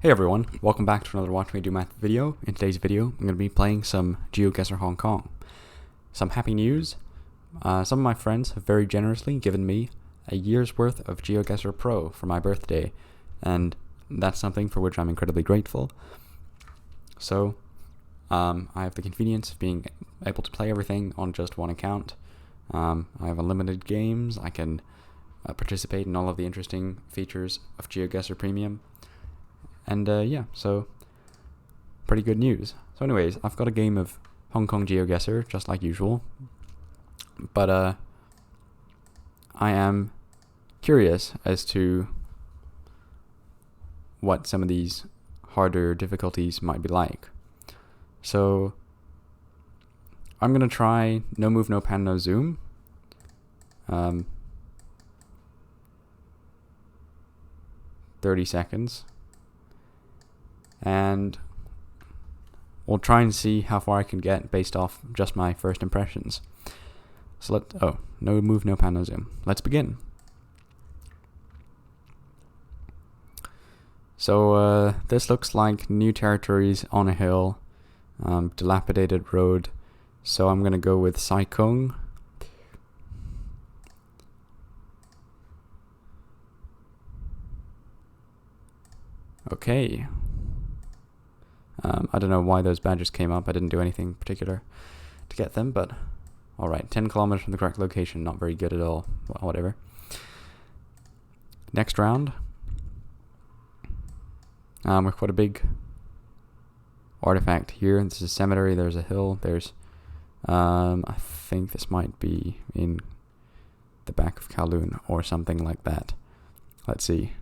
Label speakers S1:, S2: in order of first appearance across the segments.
S1: Hey everyone, welcome back to another WatchMeDoMath video. In today's video, I'm going to be playing some Geoguessr Hong Kong. Some happy news. Some of my friends have very generously given me a year's worth of Geoguessr Pro for my birthday, and that's something for which I'm incredibly grateful. So, I have the convenience of being able to play everything on just one account. I have unlimited games. I can participate in all of the interesting features of Geoguessr Premium. And yeah, so pretty good news. So anyways, I've got a game of Hong Kong Geoguessr, just like usual. But I am curious as to what some of these harder difficulties might be like. So I'm going to try no move, no pan, no zoom. 30 seconds. And we'll try and see how far I can get based off just my first impressions. So no move, no pan, no zoom. Let's begin. So this looks like new territories on a hill, dilapidated road. So I'm gonna go with Sai Kung. Okay. I don't know why those badges came up. I didn't do anything particular to get them, but alright. 10 kilometers from the correct location. Not very good at all. Well, whatever. Next round. We've got a big artifact here. This is a cemetery. There's a hill. There's, I think this might be in the back of Kowloon or something like that. Let's see.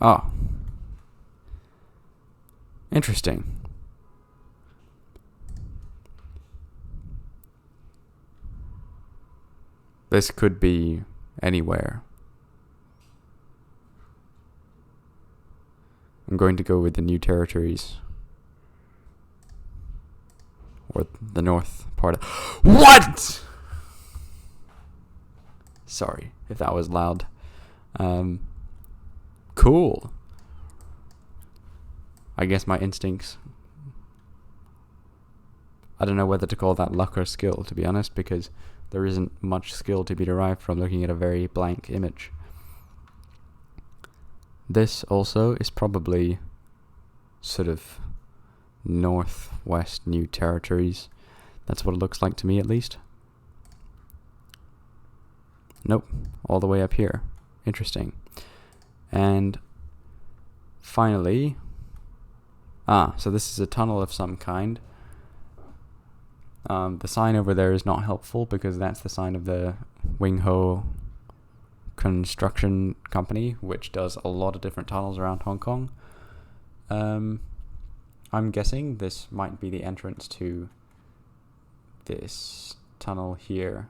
S1: Oh. Interesting. This could be anywhere. I'm going to go with the new territories. Or the north part of... What?! Sorry if that was loud. Cool. I guess my instincts, I don't know whether to call that luck or skill, to be honest, because there isn't much skill to be derived from looking at a very blank image. This also is probably sort of northwest new territories. That's what it looks like to me, at least. Nope, all the way up here. Interesting. And finally... so this is a tunnel of some kind. The sign over there is not helpful because that's the sign of the Wing Ho Construction Company, which does a lot of different tunnels around Hong Kong. I'm guessing this might be the entrance to this tunnel here.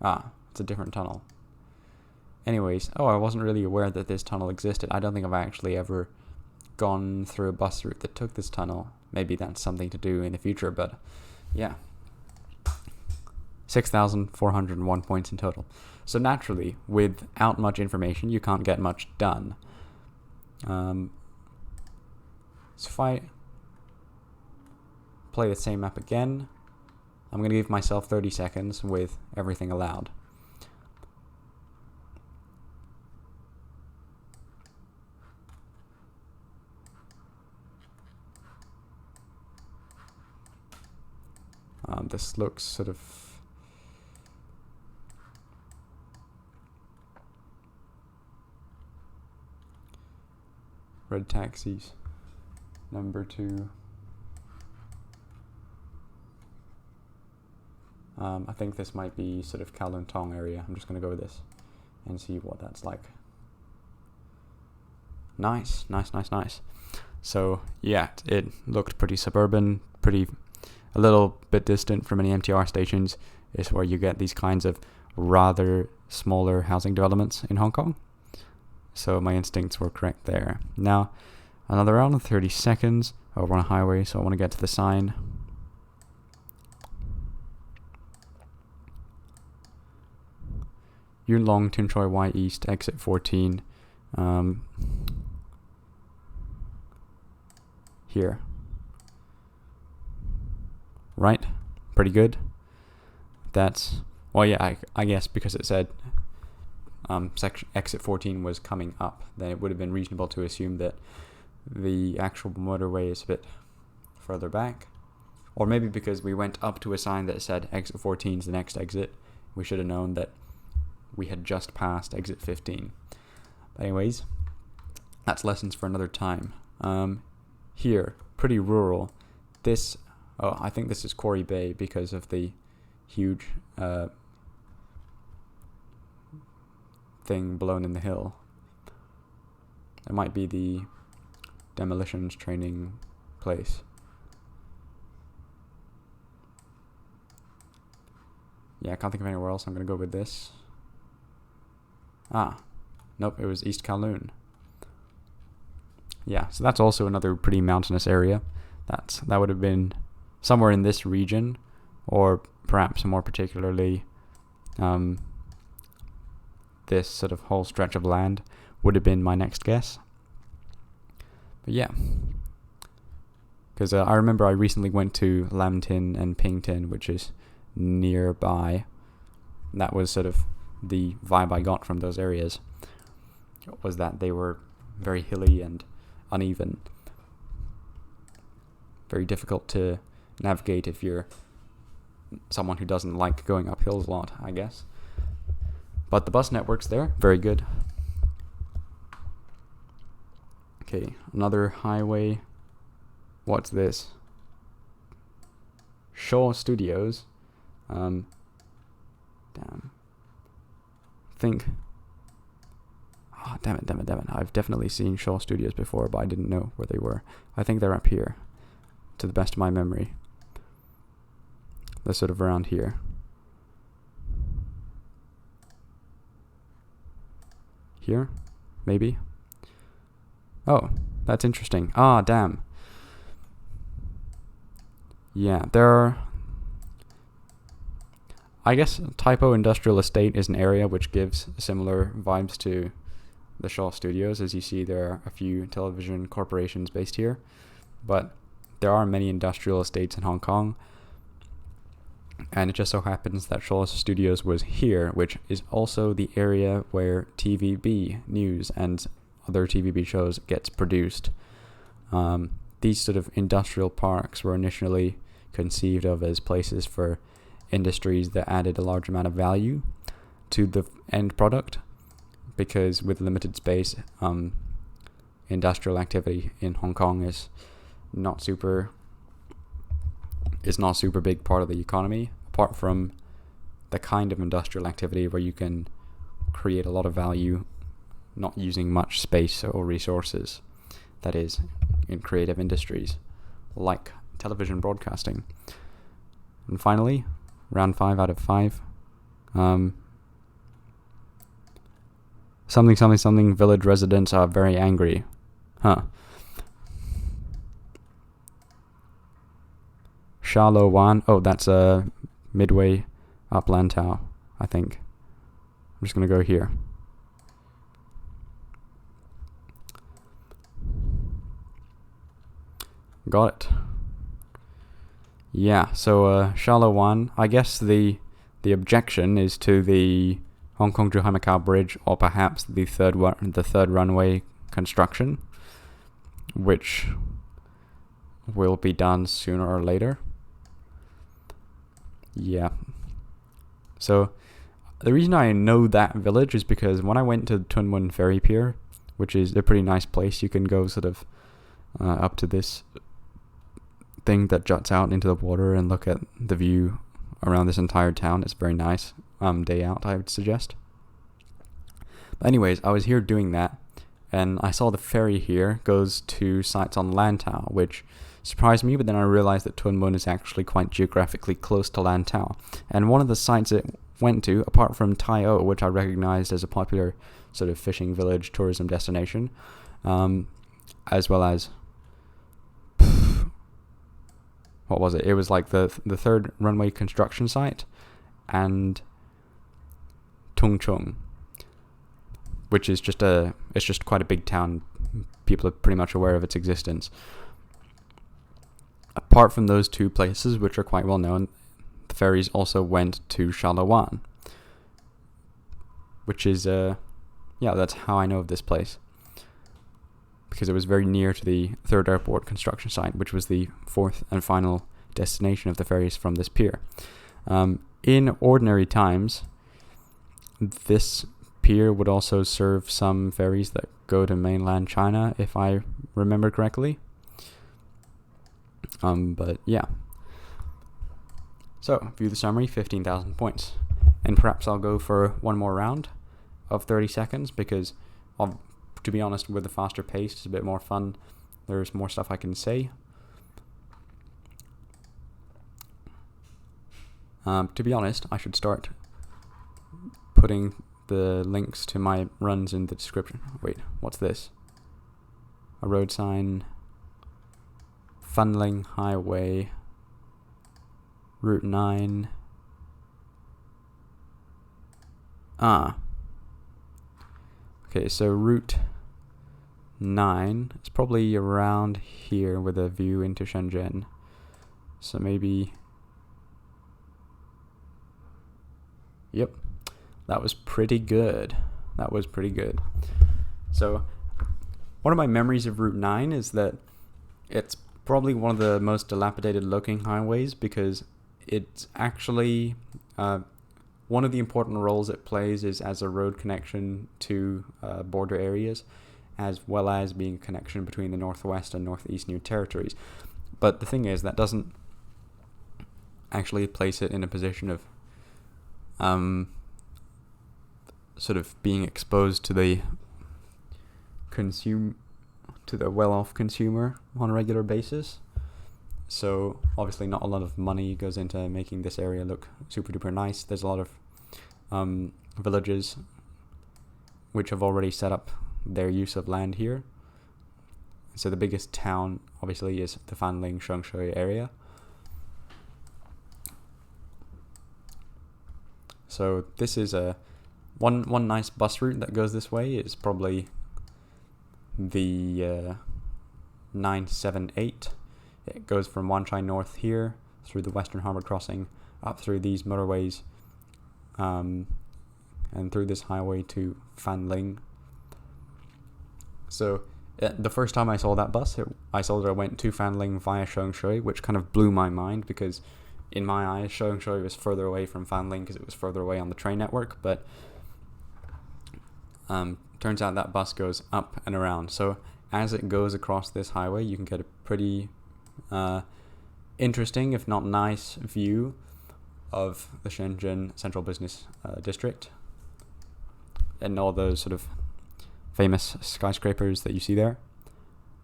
S1: It's a different tunnel. Anyways, I wasn't really aware that this tunnel existed. I don't think I've actually ever gone through a bus route that took this tunnel. Maybe that's something to do in the future, but yeah. 6,401 points in total. So naturally, without much information, you can't get much done. So if I play the same map again, I'm going to give myself 30 seconds with everything allowed. This looks sort of... Red taxis. Number 2. I think this might be sort of Kowloon Tong area. I'm just going to go with this and see what that's like. Nice. So, yeah, it looked pretty suburban, a little bit distant from any MTR stations is where you get these kinds of rather smaller housing developments in Hong Kong. So my instincts were correct there. Now, another round of 30 seconds. We're on a highway, so I want to get to the sign. Yuen Long, Tin Choi Y East, exit 14. Here. Right? Pretty good. That's, well, yeah, I guess because it said section exit 14 was coming up, then it would have been reasonable to assume that the actual motorway is a bit further back. Or maybe because we went up to a sign that said exit 14 is the next exit, we should have known that we had just passed exit 15. But anyways, that's lessons for another time. Here, pretty rural. This, I think this is Quarry Bay because of the huge thing blown in the hill. It might be the demolitions training place. Yeah, I can't think of anywhere else. I'm going to go with this. Nope, it was East Kowloon. Yeah, so that's also another pretty mountainous area. That would have been somewhere in this region, or perhaps more particularly this sort of whole stretch of land would have been my next guess. But yeah, because I remember I recently went to Lamton and Pington, which is nearby. That was sort of the vibe I got from those areas, was that they were very hilly and uneven, very difficult to navigate if you're someone who doesn't like going up hills a lot, I guess. But the bus network's there, very good. Okay, another highway. What's this? Shaw Studios. Damn. Damn it. I've definitely seen Shaw Studios before, but I didn't know where they were. I think they're up here, to the best of my memory. They're sort of around here. Here? Maybe? Oh, that's interesting. Damn. Yeah, there are... I guess Typo Industrial Estate is an area which gives similar vibes to the Shaw Studios. As you see, there are a few television corporations based here, but there are many industrial estates in Hong Kong, and it just so happens that Shaw Studios was here, which is also the area where TVB News and other TVB shows gets produced. These sort of industrial parks were initially conceived of as places for industries that added a large amount of value to the end product, because with limited space, industrial activity in Hong Kong is not super big part of the economy, apart from the kind of industrial activity where you can create a lot of value not using much space or resources, that is, in creative industries like television broadcasting. And finally, round 5 out of 5. Something village residents are very angry. Shallow Wan. Oh, that's midway up Lantau, I think. I'm just going to go here. Got it. Yeah, so Shallow Wan, I guess the objection is to the Hong Kong-Zhuhai Macau Bridge, or perhaps the third runway construction, which will be done sooner or later. Yeah. So the reason I know that village is because when I went to Tuen Mun Ferry Pier, which is a pretty nice place, you can go sort of up to this thing that juts out into the water and look at the view around this entire town. It's very nice. Day out, I would suggest. But anyways, I was here doing that, and I saw the ferry here goes to sites on Lantau, which surprised me, but then I realized that Tuen Mun is actually quite geographically close to Lantau. And one of the sites it went to, apart from Tai O, which I recognized as a popular sort of fishing village tourism destination, as well as what was it? It was like the third runway construction site and Tung Chung, which is it's just quite a big town. People are pretty much aware of its existence. Apart from those two places, which are quite well known, the ferries also went to Charleroi, which is that's how I know of this place, because it was very near to the third airport construction site, which was the fourth and final destination of the ferries from this pier. In ordinary times, this pier would also serve some ferries that go to mainland China, if I remember correctly. But yeah. So, view the summary, 15,000 points. And perhaps I'll go for one more round of 30 seconds, because, to be honest, with a faster pace, it's a bit more fun. There's more stuff I can say. To be honest, I should start putting the links to my runs in the description. Wait, what's this? A road sign. Funneling Highway. Route 9. Okay, so Route 9 is probably around here with a view into Shenzhen. So maybe... Yep, that was pretty good. So, one of my memories of Route 9 is that it's probably one of the most dilapidated looking highways, because it's actually one of the important roles it plays is as a road connection to border areas, as well as being a connection between the Northwest and Northeast New Territories. But the thing is, that doesn't actually place it in a position of sort of being exposed to the well-off consumer on a regular basis. So obviously not a lot of money goes into making this area look super duper nice. There's a lot of villages which have already set up their use of land here. So the biggest town obviously is the Fanling Shengshui area. So this is one nice bus route that goes this way is probably the 978. It goes from Wanchai North here through the Western Harbour Crossing, up through these motorways, and through this highway to Fanling. So the first time I saw that bus, I saw that it went to Fanling via Shengshui, which kind of blew my mind, because in my eyes, Shengshui was further away from Fanling because it was further away on the train network, but turns out that bus goes up and around. So as it goes across this highway, you can get a pretty interesting, if not nice, view of the Shenzhen Central Business District and all those sort of famous skyscrapers that you see there.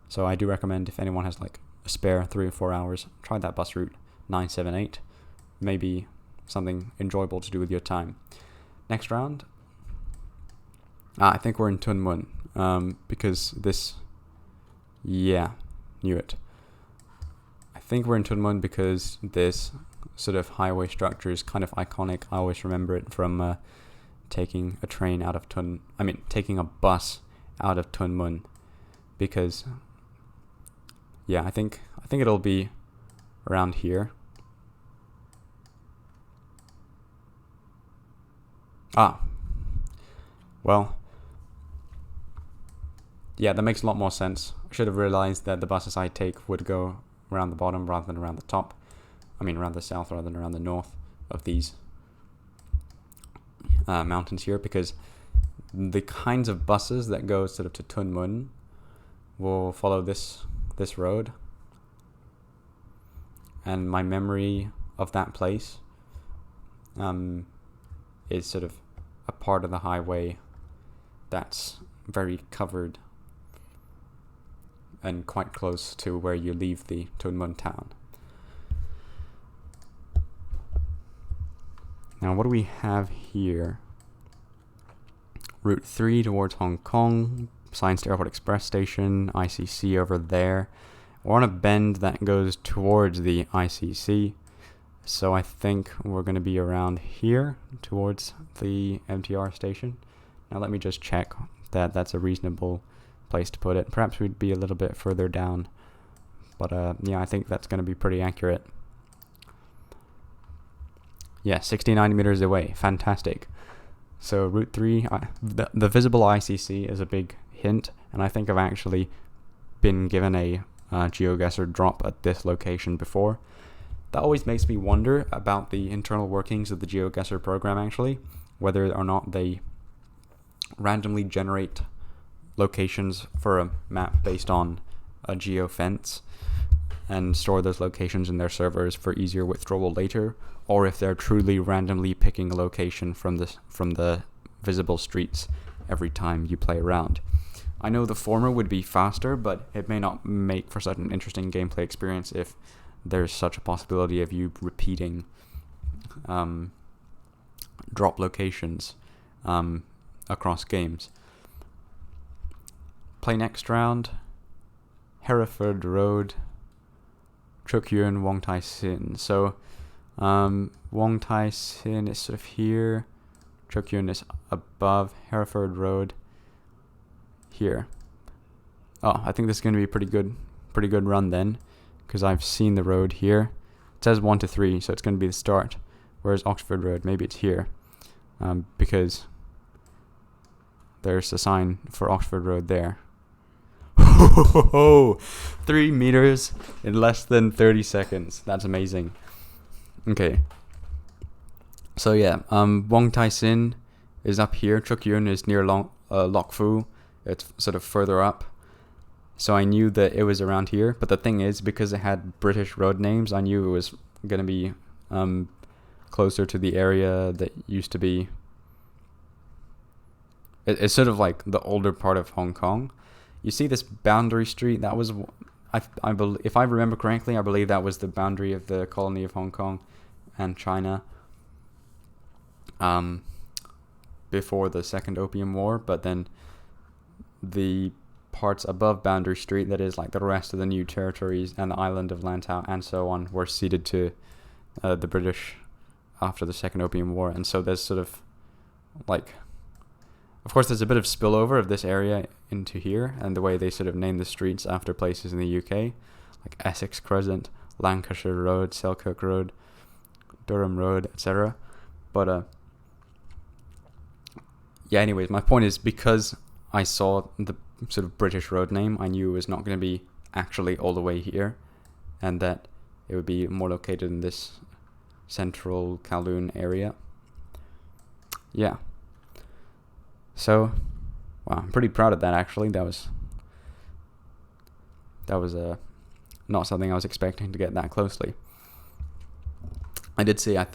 S1: So I do recommend, if anyone has like a spare 3 or 4 hours, try that bus route 978. Maybe something enjoyable to do with your time. Next round, I think we're in Tunmun, because this, knew it. I think we're in Tunmun because this sort of highway structure is kind of iconic. I always remember it from taking a bus out of Tunmun, because I think it'll be around here. Well, yeah, that makes a lot more sense. I should have realized that the buses I take would go around the bottom rather than around the top. I mean, around the south rather than around the north of these mountains here, because the kinds of buses that go sort of to Tunmun will follow this road. And my memory of that place is sort of a part of the highway that's very covered and quite close to where you leave the Tunmun town. Now, what do we have here? Route 3 towards Hong Kong, Science Airport Express Station, ICC over there. We're on a bend that goes towards the ICC, so I think we're going to be around here towards the MTR station. Now let me just check that that's a reasonable place to put it. Perhaps we'd be a little bit further down, but yeah, I think that's going to be pretty accurate. Yeah, 69 meters away. Fantastic. So Route 3, the visible ICC is a big hint, and I think I've actually been given a GeoGuessr drop at this location before. That always makes me wonder about the internal workings of the Geoguessr program, actually, whether or not they randomly generate locations for a map based on a geofence and store those locations in their servers for easier withdrawal later, or if they're truly randomly picking a location from the visible streets every time you play around. I know the former would be faster, but it may not make for such an interesting gameplay experience if there's such a possibility of you repeating drop locations across games. Play next round. Hereford Road, Chokyun, Wong Tai Sin. So Wong Tai Sin is sort of here. Chokyun is above. Hereford Road here. Oh, I think this is going to be a pretty good run then, because I've seen the road here. It says 1 to 3, so it's going to be the start. Whereas Oxford Road, maybe it's here, because there's a sign for Oxford Road there. 3 meters in less than 30 seconds. That's amazing. Okay. So yeah, Wong Tai Sin is up here. Chokyun is near Lok Fu. It's sort of further up. So I knew that it was around here. But the thing is, because it had British road names, I knew it was going to be closer to the area that used to be... It's sort of like the older part of Hong Kong. You see this boundary street? That was, if I remember correctly, I believe that was the boundary of the colony of Hong Kong and China before the Second Opium War. But then the parts above Boundary Street, that is like the rest of the new territories and the island of Lantau and so on, were ceded to the British after the Second Opium War. And so there's sort of like... Of course, there's a bit of spillover of this area into here, and the way they sort of name the streets after places in the UK, like Essex Crescent, Lancashire Road, Selkirk Road, Durham Road, etc. But yeah, anyways, my point is, because I saw the sort of British road name, I knew it was not going to be actually all the way here, and that it would be more located in this central Kowloon area. Yeah. So, wow, I'm pretty proud of that, actually. That was not something I was expecting to get that closely. I did say I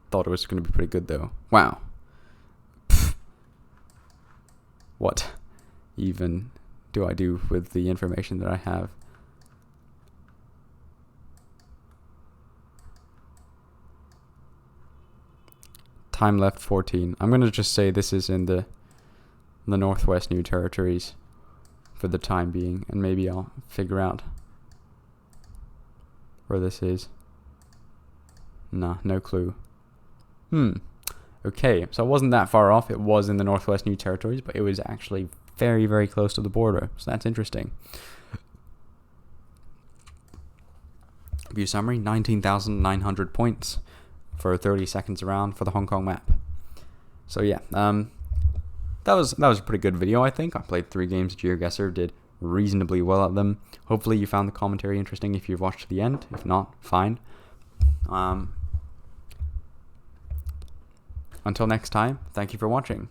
S1: thought it was going to be pretty good, though. Wow. Pfft. What even do I do with the information that I have? Time left 14. I'm going to just say this is in the Northwest New Territories for the time being, and maybe I'll figure out where this is. Nah, no clue. Okay, so it wasn't that far off. It was in the Northwest New Territories, but it was actually very, very close to the border, so that's interesting. View summary, 19,900 points for 30 seconds around for the Hong Kong map. So yeah, that was a pretty good video, I think. I played 3 games of Geoguessr, did reasonably well at them. Hopefully you found the commentary interesting if you've watched to the end. If not, fine. Until next time, thank you for watching.